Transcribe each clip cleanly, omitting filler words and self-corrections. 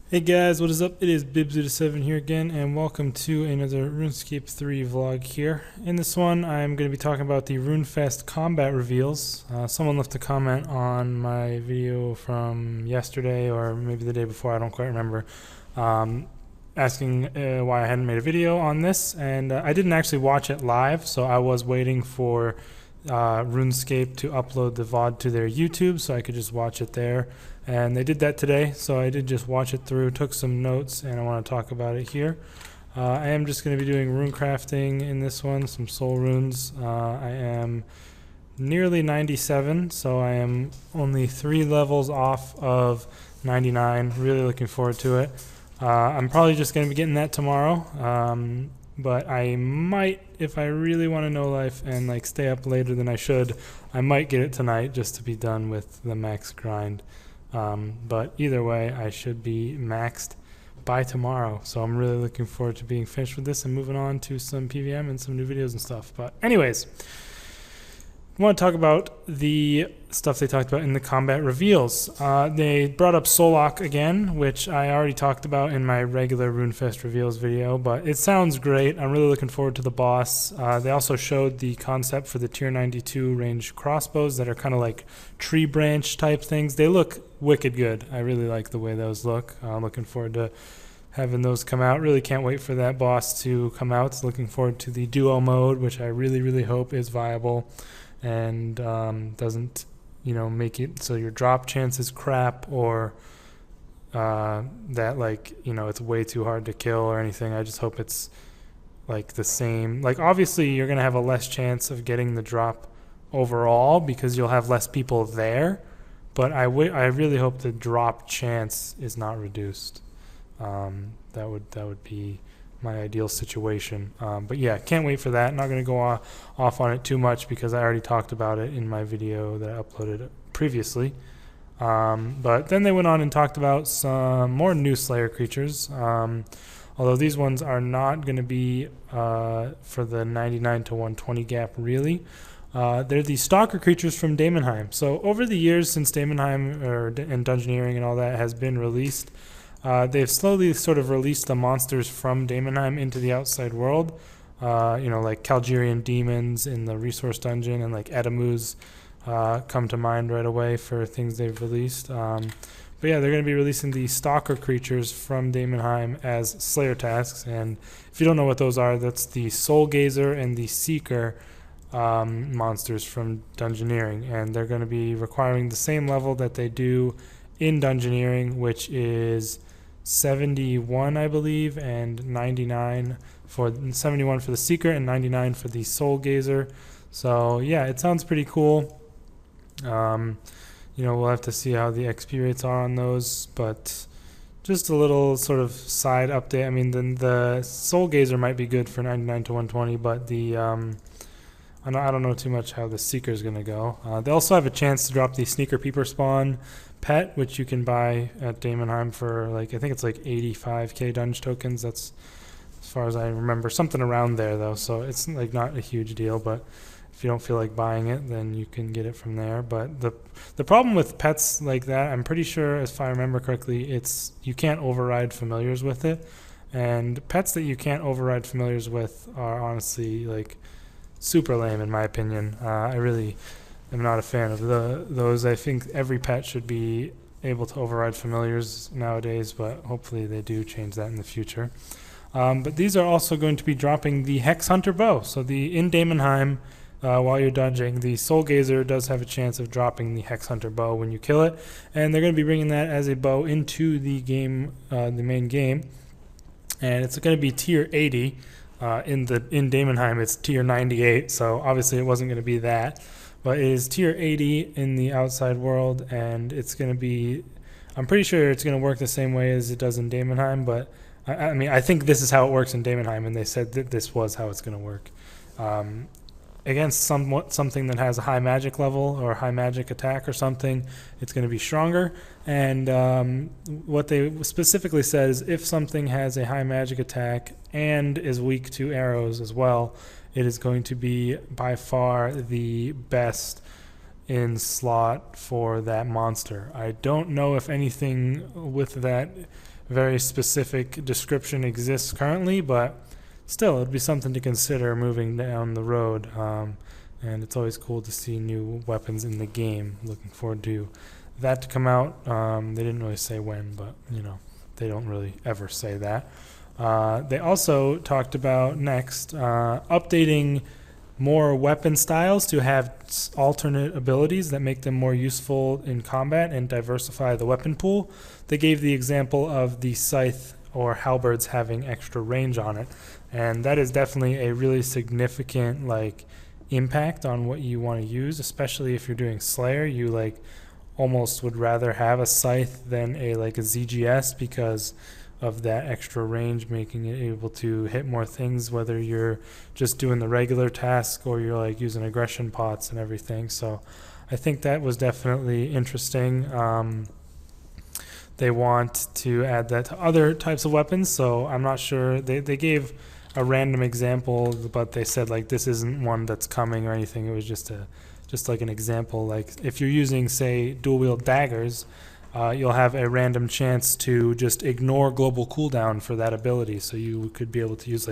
Hey guys, what is up? It is Bibs87 here again, and welcome to another RuneScape 3 vlog here. In this one, I'm going to be talking about the Runefest combat reveals. Someone left a comment on my video from yesterday, or maybe the day before, I don't quite remember, asking why I hadn't made a video on this, and I didn't actually watch it live, so I was waiting for RuneScape to upload the VOD to their YouTube so I could just watch it there. And they did that today, so I did just watch it through, took some notes, and I want to talk about it here. I am just going to be doing rune crafting in this one, some soul runes. I am nearly 97, so I am only 3 levels off of 99. Really looking forward to it. I'm probably just going to be getting that tomorrow, but I might, if I really want to know life and like stay up later than I should, I might get it tonight just to be done with the max grind. But either way, I should be maxed by tomorrow, so I'm really looking forward to being finished with this and moving on to some PVM and some new videos and stuff. But anyways, I want to talk about the stuff they talked about in the combat reveals. They brought up Solok again, which I already talked about in my regular Runefest reveals video, but it sounds great. I'm really looking forward to the boss. They also showed the concept for the tier 92 range crossbows that are kind of like tree branch type things. They look wicked good. I really like the way those look. I'm looking forward to having those come out. Really can't wait for that boss to come out. Looking forward to the duo mode, which I really hope is viable and doesn't, make it so your drop chance is crap, or that it's way too hard to kill or anything. I just hope it's like the same. Like obviously you're gonna have a less chance of getting the drop overall because you'll have less people there, but I really hope the drop chance is not reduced. That would be my ideal situation. But yeah, can't wait for that. Not going to go off on it too much because I already talked about it in my video that I uploaded previously. But then they went on and talked about some more new Slayer creatures. Although these ones are not going to be for the 99 to 120 gap really. They're the Stalker creatures from Daemonheim. So over the years since Daemonheim and Dungeoneering and all that has been released, they've slowly sort of released the monsters from Daemonheim into the outside world. Like Calgerian demons in the resource dungeon, and like Edamus come to mind right away for things they've released. But yeah, they're going to be releasing the Stalker creatures from Daemonheim as Slayer tasks. And if you don't know what those are, that's the Soul Gazer and the Seeker monsters from Dungeoneering. And they're going to be requiring the same level that they do in Dungeoneering, which is 71, I believe, and 99 for 71 for the Seeker and 99 for the Soul Gazer. So yeah, it sounds pretty cool. We'll have to see how the XP rates are on those, but just a little sort of side update. I mean, the Soul Gazer might be good for 99 to 120, but the I don't know too much how the Seeker is going to go. They also have a chance to drop the Sneaker Peeper Spawn pet, which you can buy at Daemonheim for I think it's like 85k dunge tokens. That's as far as I remember, something around there though, so it's like not a huge deal, but if you don't feel like buying it, then you can get it from there. But the problem with pets like that, I'm pretty sure, if I remember correctly, it's you can't override familiars with it, and pets that you can't override familiars with are honestly like super lame in my opinion. I really am not a fan of those. I think every pet should be able to override familiars nowadays, but hopefully they do change that in the future. But these are also going to be dropping the Hex Hunter bow. So in Daemonheim, while you're dodging, the Soul Gazer does have a chance of dropping the Hex Hunter bow when you kill it, and they're going to be bringing that as a bow into the game, the main game, and it's going to be tier 80. In Daemonheim, it's tier 98, so obviously it wasn't going to be that, but it is tier 80 in the outside world, and it's going to be, I'm pretty sure it's going to work the same way as it does in Daemonheim, but I think this is how it works in Daemonheim, and they said that this was how it's going to work. Against something that has a high magic level or high magic attack or something, it's going to be stronger. And what they specifically said is if something has a high magic attack and is weak to arrows as well, it is going to be by far the best in slot for that monster. I don't know if anything with that very specific description exists currently, but still, it'd be something to consider moving down the road. And it's always cool to see new weapons in the game. Looking forward to that to come out. They didn't really say when, but they don't really ever say that. They also talked about next updating more weapon styles to have alternate abilities that make them more useful in combat and diversify the weapon pool. They gave the example of the scythe or halberds having extra range on it, and that is definitely a really significant impact on what you want to use, especially if you're doing Slayer. You almost would rather have a scythe than a ZGS because of that extra range, making it able to hit more things, whether you're just doing the regular task or you're using aggression pots and everything. So I think that was definitely interesting. They want to add that to other types of weapons, so I'm not sure. They gave a random example, but they said this isn't one that's coming or anything. It was just an example. If you're using, say, dual wield daggers, you'll have a random chance to just ignore global cooldown for that ability, so you could be able to use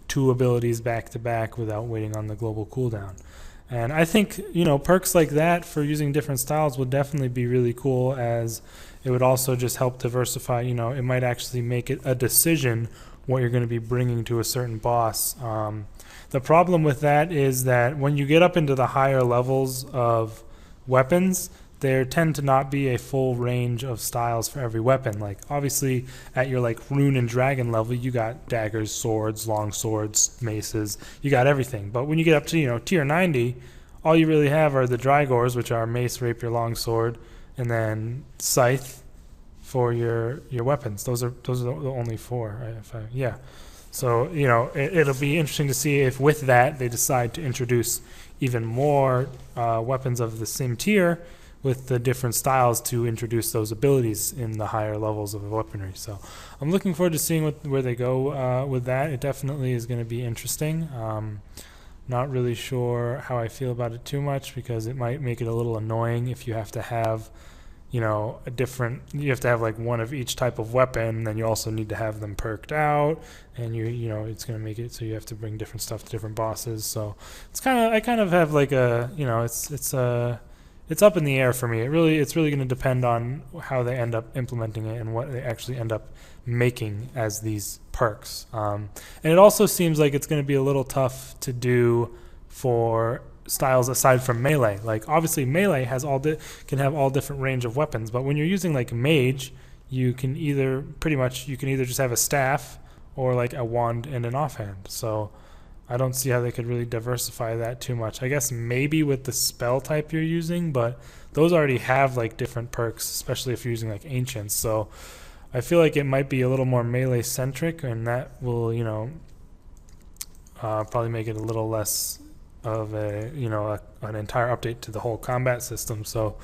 2 abilities back to back without waiting on the global cooldown. And I think perks like that for using different styles would definitely be really cool, as it would also just help diversify. It might actually make it a decision what you're going to be bringing to a certain boss. The problem with that is that when you get up into the higher levels of weapons, there tend to not be a full range of styles for every weapon. Obviously at your rune and dragon level, you got daggers, swords, long swords, maces, you got everything. But when you get up to tier 90, all you really have are the Drygors, which are mace, rapier, longsword, and then scythe for your weapons. Those are the only 4. Right? Yeah. So it'll be interesting to see if with that they decide to introduce even more weapons of the same tier with the different styles to introduce those abilities in the higher levels of weaponry. So I'm looking forward to seeing where they go with that. It definitely is going to be interesting. Not really sure how I feel about it too much, because it might make it a little annoying if you have to have you have to have one of each type of weapon, and then you also need to have them perked out, and it's going to make it so you have to bring different stuff to different bosses. So I kind of have it's up in the air for me. It's really going to depend on how they end up implementing it and what they actually end up making as these perks. And it also seems like it's going to be a little tough to do for styles aside from melee. Obviously melee has can have all different range of weapons, but when you're using mage, you can either just have a staff or a wand and an offhand. So I don't see how they could really diversify that too much. I guess maybe with the spell type you're using, but those already have different perks, especially if you're using ancients. So I feel like it might be a little more melee centric, and that will probably make it a little less of an entire update to the whole combat system. So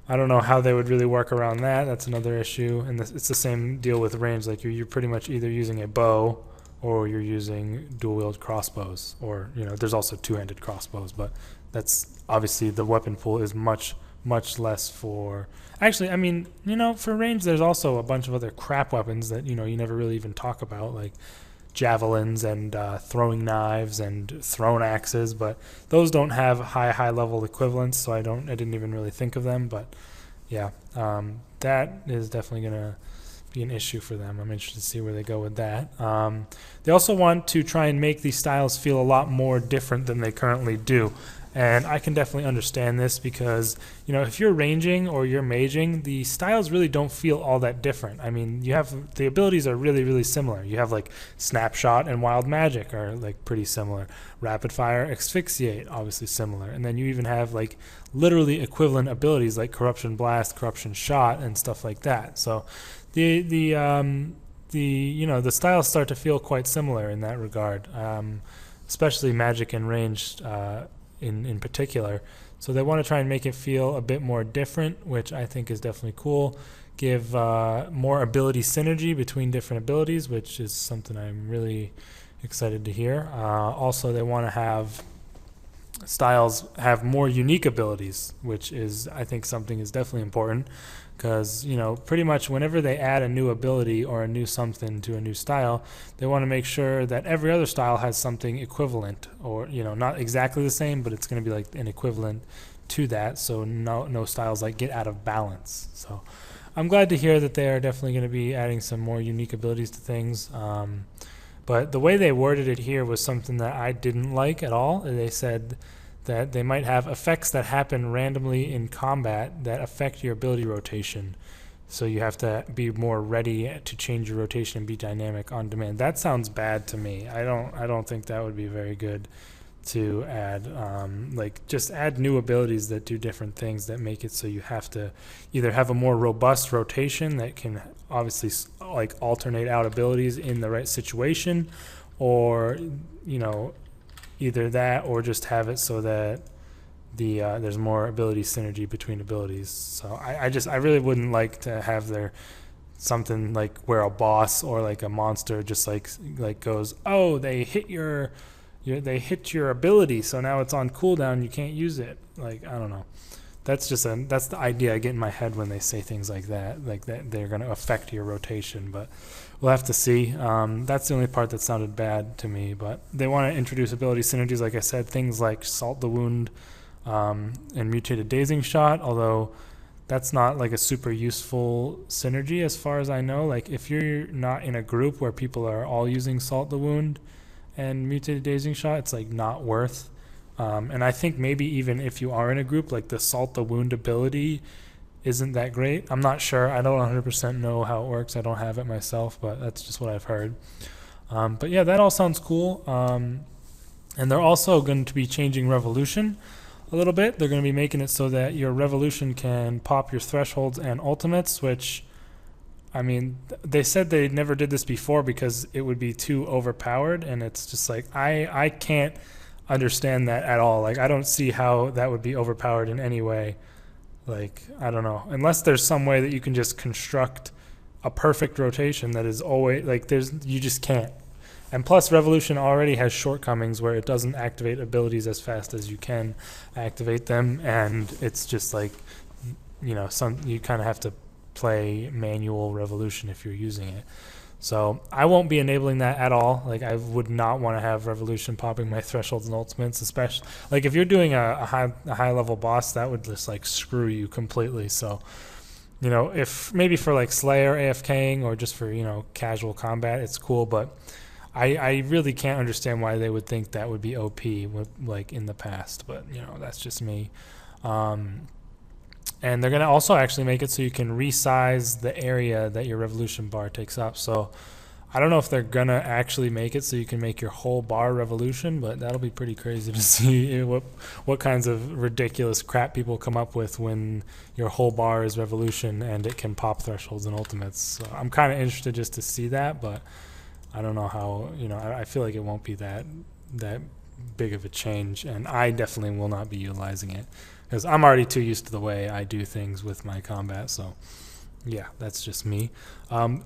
I don't know how they would really work around that. That's another issue. And it's the same deal with range. You're pretty much either using a bow or you're using dual wield crossbows, or there's also two-handed crossbows, but that's obviously the weapon pool is much less for. Actually, I mean, for range there's also a bunch of other crap weapons that you never really even talk about, like javelins and throwing knives and thrown axes, but those don't have high level equivalents, so I didn't even really think of them. But yeah, that is definitely gonna be an issue for them. I'm interested to see where they go with that. They also want to try and make these styles feel a lot more different than they currently do. And I can definitely understand this because, if you're ranging or you're maging, the styles really don't feel all that different. I mean, the abilities are really similar. You have Snapshot and Wild Magic are pretty similar. Rapid Fire, Asphyxiate, obviously similar. And then you even have literally equivalent abilities like Corruption Blast, Corruption Shot, and stuff like that. So the styles start to feel quite similar in that regard, especially magic and ranged in particular. So they want to try and make it feel a bit more different, which I think is definitely cool. Give more ability synergy between different abilities, which is something I'm really excited to hear. Also, they want to have styles have more unique abilities, which is, I think, something is definitely important, because pretty much whenever they add a new ability or a new something to a new style, they want to make sure that every other style has something equivalent, or not exactly the same, but it's going to be like an equivalent to that, so no styles like get out of balance. So I'm glad to hear that they are definitely going to be adding some more unique abilities to things. But the way they worded it here was something that I didn't like at all. They said that they might have effects that happen randomly in combat that affect your ability rotation. So you have to be more ready to change your rotation and be dynamic on demand. That sounds bad to me. I don't think that would be very good to add. Just add new abilities that do different things, that make it so you have to either have a more robust rotation that can obviously alternate out abilities in the right situation, or either that, or just have it so that there's more ability synergy between abilities. So I really wouldn't like to have something like where a boss or like a monster just like goes, oh, they hit your ability, so now it's on cooldown, you can't use it. I don't know. That's the idea I get in my head when they say things like that they're going to affect your rotation, but we'll have to see. That's the only part that sounded bad to me, but they want to introduce ability synergies, like I said, things like Salt the Wound and Mutated Dazing Shot, although that's not like a super useful synergy as far as I know. Like if you're not in a group where people are all using Salt the Wound and Mutated Dazing Shot, it's like not worth. And I think maybe even if you are in a group, like the Salt the Wound ability isn't that great. I'm not sure. I don't 100% know how it works. I don't have it myself, but that's just what I've heard. But yeah, that all sounds cool. And they're also going to be changing Revolution a little bit. They're going to be making it so that your Revolution can pop your thresholds and ultimates, which, I mean, they said they never did this before because it would be too overpowered, and it's just like I can't understand that at all. Like I don't see how that would be overpowered in any way. Like I don't know, unless there's some way that you can just construct a perfect rotation that is always like you just can't. And plus Revolution already has shortcomings where it doesn't activate abilities as fast as you can activate them, and it's just like you kind of have to play manual Revolution if you're using it. So I won't be enabling that at all. Like I would not want to have Revolution popping my thresholds and ultimates, especially like if you're doing a high level boss, that would just like screw you completely. So if maybe for like Slayer AFKing or just for casual combat, it's cool, but I really can't understand why they would think that would be OP like in the past. But that's just me. And they're going to also actually make it so you can resize the area that your Revolution bar takes up. So I don't know if they're going to actually make it so you can make your whole bar Revolution, but that'll be pretty crazy to see what kinds of ridiculous crap people come up with when your whole bar is Revolution and it can pop thresholds and ultimates. So I'm kind of interested just to see that, but I don't know how, I feel like it won't be that big of a change, and I definitely will not be utilizing it, because I'm already too used to the way I do things with my combat. So yeah, that's just me.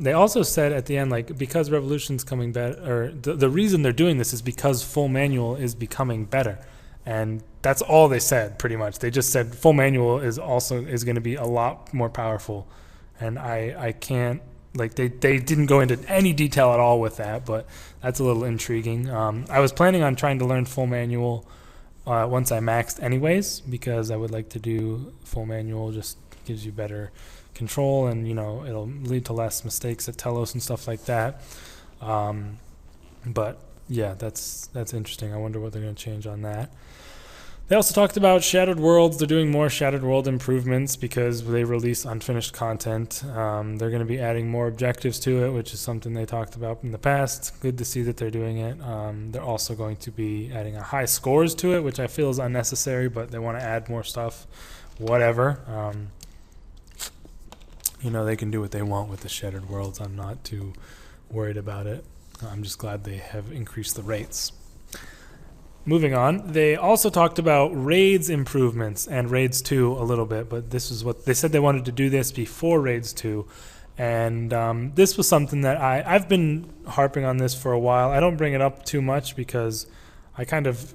They also said at the end, like, because Revolution's coming better, or the reason they're doing this is because full manual is becoming better. And that's all they said, pretty much. They just said full manual is going to be a lot more powerful. And I can't, like, they didn't go into any detail at all with that, but that's a little intriguing. I was planning on trying to learn full manual once I maxed anyways, because I would like to do full manual. Just gives you better control, and it'll lead to less mistakes at Telos and stuff like that. But yeah, that's interesting. I wonder what they're going to change on that. They also talked about Shattered Worlds. They're doing more Shattered World improvements because they release unfinished content. They're going to be adding more objectives to it, which is something they talked about in the past. Good to see that they're doing it. They're also going to be adding a high scores to it, which I feel is unnecessary, but they want to add more stuff. Whatever. They can do what they want with the Shattered Worlds. I'm not too worried about it. I'm just glad they have increased the rates. Moving on, they also talked about Raids improvements and Raids 2 a little bit, but this is what they said. They wanted to do this before Raids 2, and this was something that I've been harping on this for a while. I don't bring it up too much because I kind of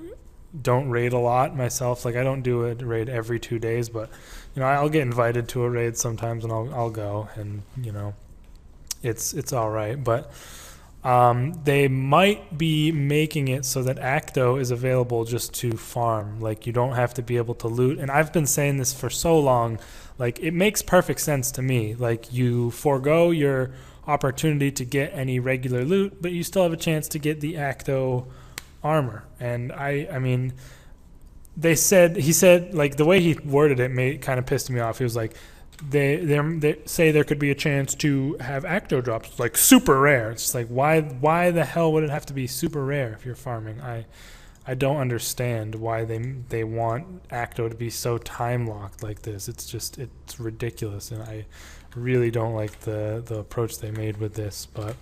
don't raid a lot myself. Like I don't do a raid every 2 days, but I'll get invited to a raid sometimes and I'll go, and it's all right. But they might be making it so that Acto is available just to farm. Like you don't have to be able to loot. And I've been saying this for so long. Like it makes perfect sense to me. Like you forego your opportunity to get any regular loot, but you still have a chance to get the Acto armor. And I mean, he said like the way he worded it kind of pissed me off. He was like, they say there could be a chance to have Acto drops like super rare. It's like why the hell would it have to be super rare if you're farming? I don't understand why they want Acto to be so time locked like this. It's ridiculous, and I really don't like the approach they made with this. But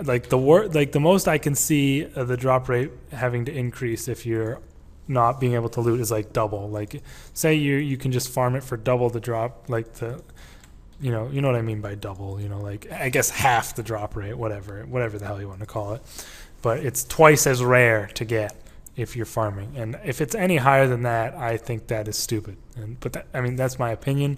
like the most I can see the drop rate having to increase if you're not being able to loot is like double. Like say you can just farm it for double the drop, like you know what I mean by double, like I guess half the drop rate, whatever the hell you want to call it. But it's twice as rare to get if you're farming. And if it's any higher than that, I think that is stupid. But that's my opinion.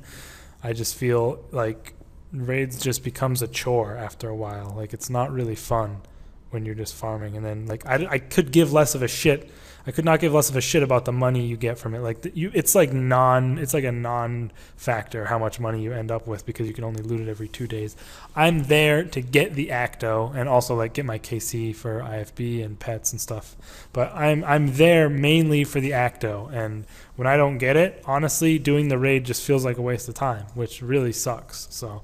I just feel like raids just becomes a chore after a while. Like it's not really fun when you're just farming. And then like I could give less of a shit. I could not give less of a shit about the money you get from it. Like it's like a non-factor how much money you end up with because you can only loot it every 2 days. I'm there to get the Acto and also like get my KC for IFB and pets and stuff. But I'm there mainly for the Acto, and when I don't get it, honestly, doing the raid just feels like a waste of time, which really sucks. So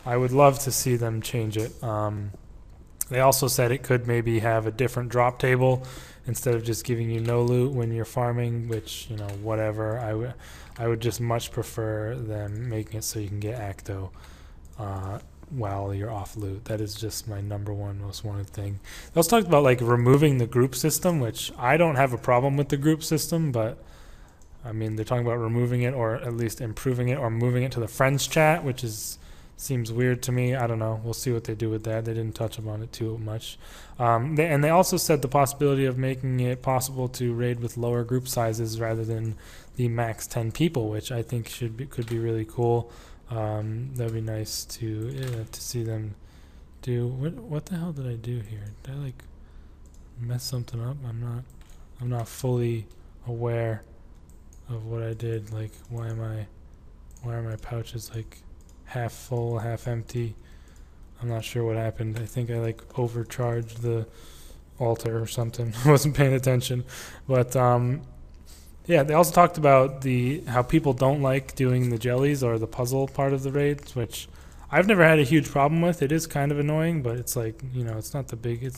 I would love to see them change it. They also said it could maybe have a different drop table instead of just giving you no loot when you're farming, which, whatever. I would just much prefer them making it so you can get Acto while you're off loot. That is just my number one most wanted thing. They also talked about like removing the group system, which I don't have a problem with the group system, but I mean, they're talking about removing it or at least improving it or moving it to the friends chat, which seems weird to me. I don't know. We'll see what they do with that. They didn't touch upon it too much. They also said the possibility of making it possible to raid with lower group sizes rather than the max 10 people, which I think could be really cool. That'd be nice to see them do. What the hell did I do here? Did I like mess something up? I'm not fully aware of what I did. Like why are my pouches like half full, half empty? I'm not sure what happened. I think I like overcharged the altar or something. I wasn't paying attention. But yeah, they also talked about how people don't like doing the jellies or the puzzle part of the raids, which I've never had a huge problem with. It is kind of annoying, but it's like, it's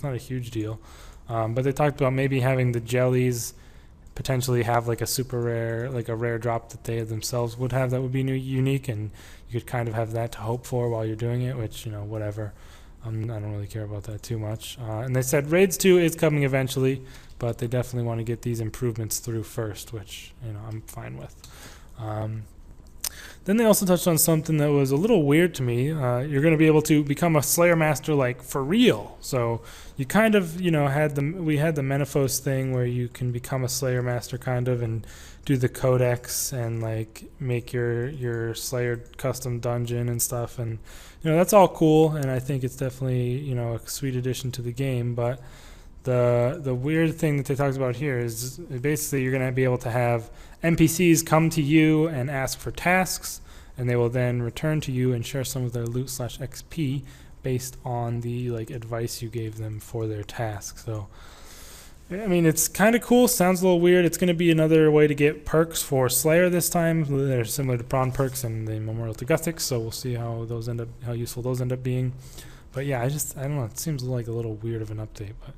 not a huge deal. But they talked about maybe having the jellies potentially have like a super rare, like a rare drop that they themselves would have that would be unique, and you could kind of have that to hope for while you're doing it, which, whatever. I don't really care about that too much. And they said Raids 2 is coming eventually, but they definitely want to get these improvements through first, which, I'm fine with. Then they also touched on something that was a little weird to me. You're going to be able to become a Slayer Master, like, for real. So you kind of, we had the Menaphos thing where you can become a Slayer Master, kind of, and do the Codex and, like, make your Slayer custom dungeon and stuff. And, that's all cool, and I think it's definitely, a sweet addition to the game. But the weird thing that they talked about here is basically you're going to be able to have NPCs come to you and ask for tasks, and they will then return to you and share some of their loot/XP based on the advice you gave them for their task. So, I mean, it's kind of cool. Sounds a little weird. It's going to be another way to get perks for Slayer this time. They're similar to Prawn perks and the Memorial to Guthix, so we'll see how useful those end up being. But yeah, I don't know. It seems like a little weird of an update, but.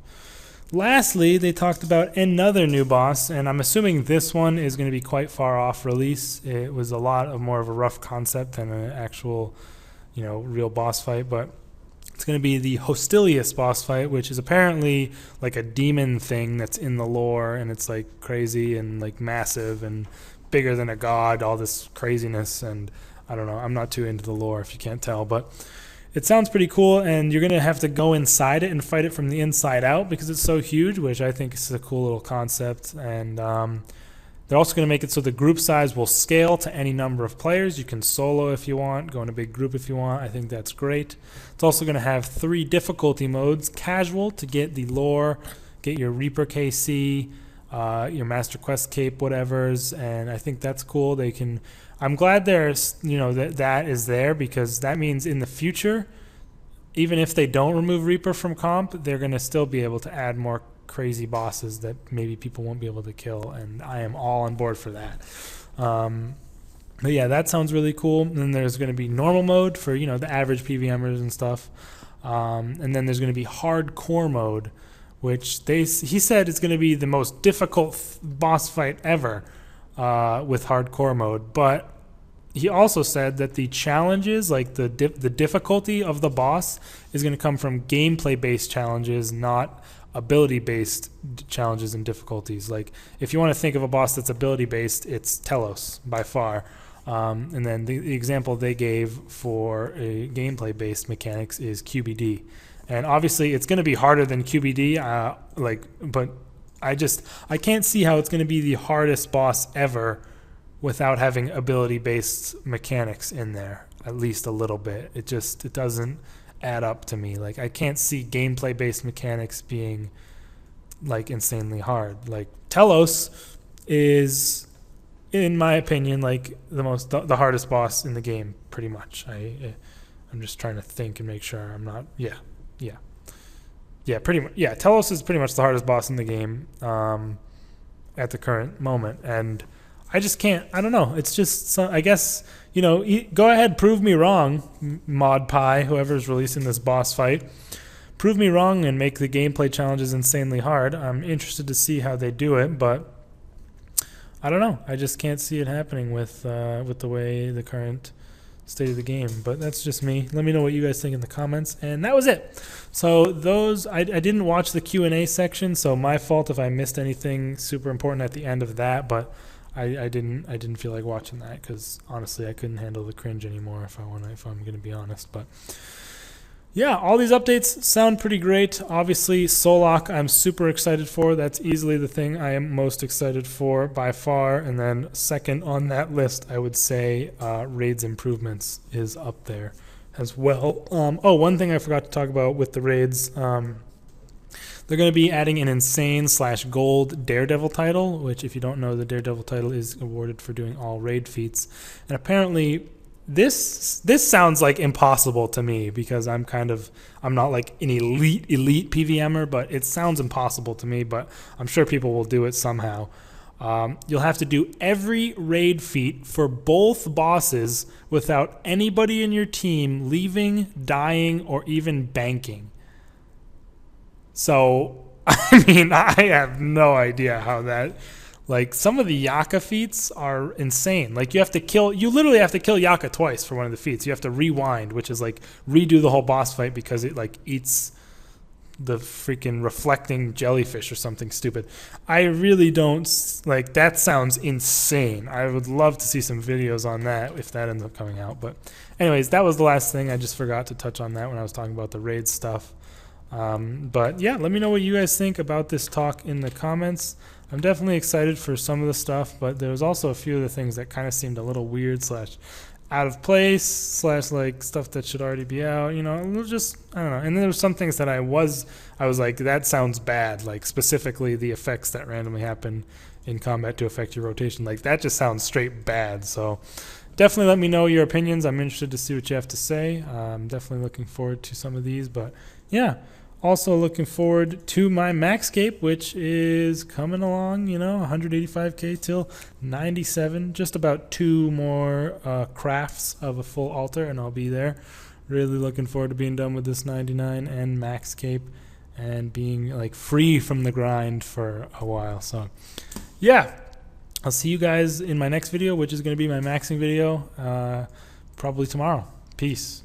Lastly, they talked about another new boss, and I'm assuming this one is going to be quite far off release. It was a lot of more of a rough concept than an actual, real boss fight, but it's going to be the Hostilius boss fight, which is apparently like a demon thing that's in the lore, and it's like crazy and like massive and bigger than a god, all this craziness, and I don't know. I'm not too into the lore if you can't tell, but it sounds pretty cool, and you're going to have to go inside it and fight it from the inside out because it's so huge, which I think is a cool little concept. And they're also going to make it so the group size will scale to any number of players. You can solo if you want, go in a big group if you want. I think that's great. It's also going to have 3 difficulty modes: casual to get the lore, get your Reaper KC, your Master Quest cape, whatever's, and I think that's cool. They can. I'm glad there's that is there, because that means in the future, even if they don't remove Reaper from comp, they're going to still be able to add more crazy bosses that maybe people won't be able to kill, and I am all on board for that. But yeah, that sounds really cool. And then there's going to be normal mode for the average PVMers and stuff, and then there's going to be hardcore mode, which he said is going to be the most difficult boss fight ever with hardcore mode. But he also said that the challenges, like the difficulty of the boss, is going to come from gameplay-based challenges, not ability-based challenges and difficulties. Like, if you want to think of a boss that's ability-based, it's Telos by far. And then the example they gave for a gameplay-based mechanics is QBD. And obviously, it's going to be harder than QBD, but I can't see how it's going to be the hardest boss ever without having ability-based mechanics in there, at least a little bit. It doesn't add up to me. Like, I can't see gameplay-based mechanics being like insanely hard. Like, Telos is, in my opinion, like the hardest boss in the game, pretty much. I'm just trying to think and make sure I'm not. Pretty much. Yeah, Telos is pretty much the hardest boss in the game at the current moment, and I just can't. I don't know. It's just. I guess go ahead, prove me wrong, Mod Pie, whoever's releasing this boss fight. Prove me wrong and make the gameplay challenges insanely hard. I'm interested to see how they do it, but I don't know. I just can't see it happening with the way the current state of the game. But that's just me. Let me know what you guys think in the comments. And that was it. So I didn't watch the Q&A section, so my fault if I missed anything super important at the end of that. But I didn't feel like watching that because honestly I couldn't handle the cringe anymore if I'm going to be honest. But yeah, all these updates sound pretty great. Obviously, Solok I'm super excited for. That's easily the thing I am most excited for by far. And then second on that list, I would say raids improvements is up there as well. One thing I forgot to talk about with the raids, they're going to be adding an insane/gold Daredevil title, which if you don't know, the Daredevil title is awarded for doing all raid feats. And apparently this sounds like impossible to me because I'm not like an elite PVMer, but it sounds impossible to me, but I'm sure people will do it somehow. You'll have to do every raid feat for both bosses without anybody in your team leaving, dying, or even banking. So, I mean, I have no idea how that... Like, some of the Yaka feats are insane. Like, you literally have to kill Yaka twice for one of the feats. You have to rewind, which is like redo the whole boss fight because it like eats the freaking reflecting jellyfish or something stupid. I really don't, like, that sounds insane. I would love to see some videos on that if that ends up coming out. But anyways, that was the last thing. I just forgot to touch on that when I was talking about the raid stuff. But yeah, let me know what you guys think about this talk in the comments. I'm definitely excited for some of the stuff, but there was also a few of the things that kind of seemed a little weird / out of place / like stuff that should already be out, just, I don't know. And then there were some things that I was like, that sounds bad, like specifically the effects that randomly happen in combat to affect your rotation. Like, that just sounds straight bad. So definitely let me know your opinions. I'm interested to see what you have to say. I'm definitely looking forward to some of these, but yeah. Also looking forward to my Maxscape, which is coming along, 185k till 97. Just about 2 more crafts of a full altar, and I'll be there. Really looking forward to being done with this 99 and Maxscape and being like free from the grind for a while. So yeah, I'll see you guys in my next video, which is going to be my maxing video, probably tomorrow. Peace.